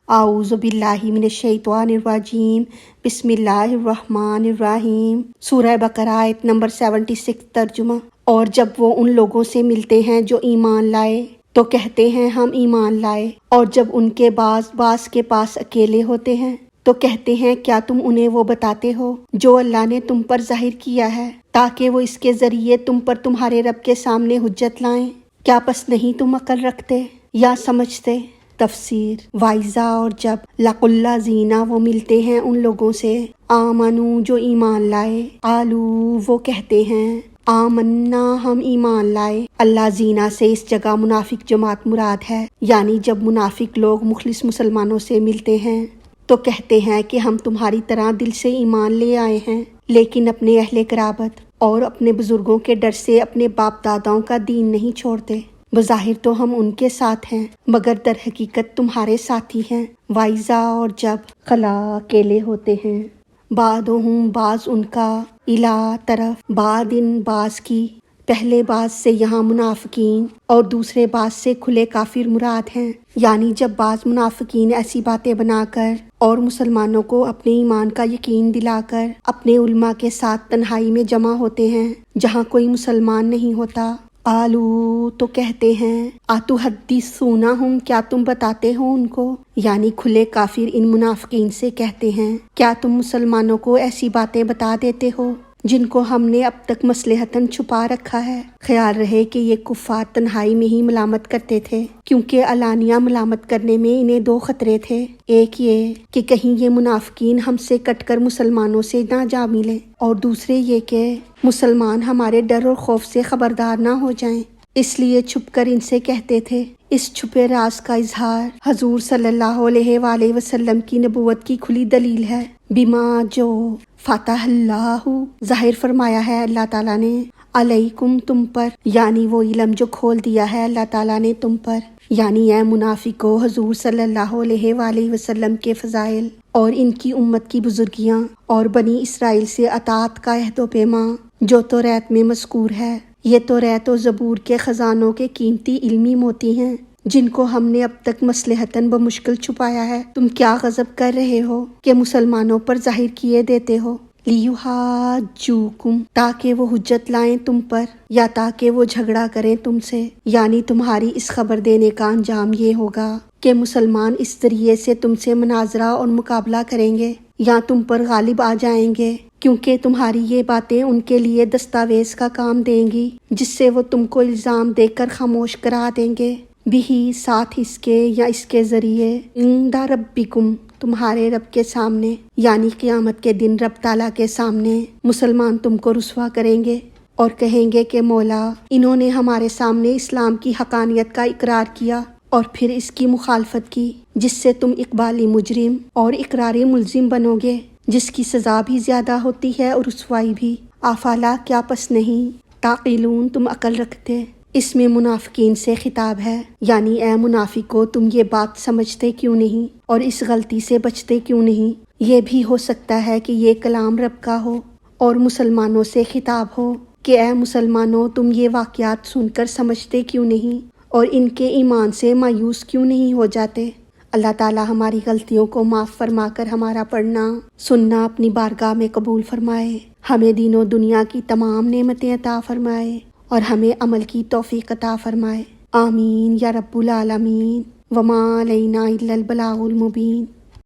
اعوذ باللہ من الشیطان الرجیم، بسم اللہ الرحمن الرحیم۔ سورہ بقرہ آیت نمبر 76 ترجمہ۔ اور جب وہ ان لوگوں سے ملتے ہیں جو ایمان لائے تو کہتے ہیں ہم ایمان لائے، اور جب ان کے بعض کے پاس اکیلے ہوتے ہیں تو کہتے ہیں کیا تم انہیں وہ بتاتے ہو جو اللہ نے تم پر ظاہر کیا ہے تاکہ وہ اس کے ذریعے تم پر تمہارے رب کے سامنے حجت لائیں؟ کیا پس نہیں تم عقل رکھتے یا سمجھتے؟ تفسیر۔ وائزہ اور جب لقوا الذین وہ ملتے ہیں ان لوگوں سے آمنو جو ایمان لائے، قالو وہ کہتے ہیں آمنا ہم ایمان لائے۔ اللہ زینہ سے اس جگہ منافق جماعت مراد ہے، یعنی جب منافق لوگ مخلص مسلمانوں سے ملتے ہیں تو کہتے ہیں کہ ہم تمہاری طرح دل سے ایمان لے آئے ہیں، لیکن اپنے اہل قرابت اور اپنے بزرگوں کے ڈر سے اپنے باپ داداؤں کا دین نہیں چھوڑتے۔ بظاہر تو ہم ان کے ساتھ ہیں مگر در حقیقت تمہارے ساتھی ہیں۔ وائزہ اور جب خلا اکیلے ہوتے ہیں، بعضهم بعض ان کا، الا طرف، بعضن بعض کی، پہلے بعض سے یہاں منافقین اور دوسرے بعض سے کھلے کافر مراد ہیں، یعنی جب بعض منافقین ایسی باتیں بنا کر اور مسلمانوں کو اپنے ایمان کا یقین دلا کر اپنے علماء کے ساتھ تنہائی میں جمع ہوتے ہیں جہاں کوئی مسلمان نہیں ہوتا، قالو تو کہتے ہیں اتحدثونہم کیا تم بتاتے ہو ان کو، یعنی کھلے کافر ان منافقین سے کہتے ہیں کیا تم مسلمانوں کو ایسی باتیں بتا دیتے ہو جن کو ہم نے اب تک مصلحتاً چھپا رکھا ہے؟ خیال رہے کہ یہ کفار تنہائی میں ہی ملامت کرتے تھے، کیونکہ علانیہ ملامت کرنے میں انہیں دو خطرے تھے، ایک یہ کہ کہیں یہ منافقین ہم سے کٹ کر مسلمانوں سے نہ جا ملیں، اور دوسرے یہ کہ مسلمان ہمارے ڈر اور خوف سے خبردار نہ ہو جائیں، اس لیے چھپ کر ان سے کہتے تھے۔ اس چھپے راز کا اظہار حضور صلی اللہ علیہ وآلہ وسلم کی نبوت کی کھلی دلیل ہے، بما جو فتح اللہ ظاہر فرمایا ہے اللہ تعالیٰ نے، علیکم تم پر، یعنی وہ علم جو کھول دیا ہے اللہ تعالیٰ نے تم پر، یعنی اے منافقو حضور صلی اللہ علیہ وآلہ وسلم کے فضائل اور ان کی امت کی بزرگیاں اور بنی اسرائیل سے اطاعت کا عہد و پیمان جو توریت میں مذکور ہے۔ یہ توریت و زبور کے خزانوں کے قیمتی علمی موتی ہیں جن کو ہم نے اب تک مصلحتاً بمشکل چھپایا ہے۔ تم کیا غضب کر رہے ہو کہ مسلمانوں پر ظاہر کیے دیتے ہو؟ لیحاجوکم تاکہ وہ حجت لائیں تم پر، یا تاکہ وہ جھگڑا کریں تم سے، یعنی تمہاری اس خبر دینے کا انجام یہ ہوگا کہ مسلمان اس ذریعے سے تم سے مناظرہ اور مقابلہ کریں گے یا تم پر غالب آ جائیں گے، کیونکہ تمہاری یہ باتیں ان کے لیے دستاویز کا کام دیں گی جس سے وہ تم کو الزام دے کر خاموش کرا دیں گے، بھی ساتھ اس کے یا اس کے ذریعے، عند ربکم تمہارے رب کے سامنے، یعنی قیامت کے دن رب تعالیٰ کے سامنے مسلمان تم کو رسوا کریں گے اور کہیں گے کہ مولا انہوں نے ہمارے سامنے اسلام کی حقانیت کا اقرار کیا اور پھر اس کی مخالفت کی، جس سے تم اقبالی مجرم اور اقراری ملزم بنو گے، جس کی سزا بھی زیادہ ہوتی ہے اور رسوائی بھی۔ افلا کیا پس نہیں تعقلون تم عقل رکھتے؟ اس میں منافقین سے خطاب ہے، یعنی اے منافقو تم یہ بات سمجھتے کیوں نہیں اور اس غلطی سے بچتے کیوں نہیں؟ یہ بھی ہو سکتا ہے کہ یہ کلام رب کا ہو اور مسلمانوں سے خطاب ہو کہ اے مسلمانوں تم یہ واقعات سن کر سمجھتے کیوں نہیں اور ان کے ایمان سے مایوس کیوں نہیں ہو جاتے؟ اللہ تعالی ہماری غلطیوں کو معاف فرما کر ہمارا پڑھنا سننا اپنی بارگاہ میں قبول فرمائے، ہمیں دین و دنیا کی تمام نعمتیں عطا فرمائے اور ہمیں عمل کی توفیق عطا فرمائے، آمین یا رب العالمین۔ وما علینا الا البلاغ المبین۔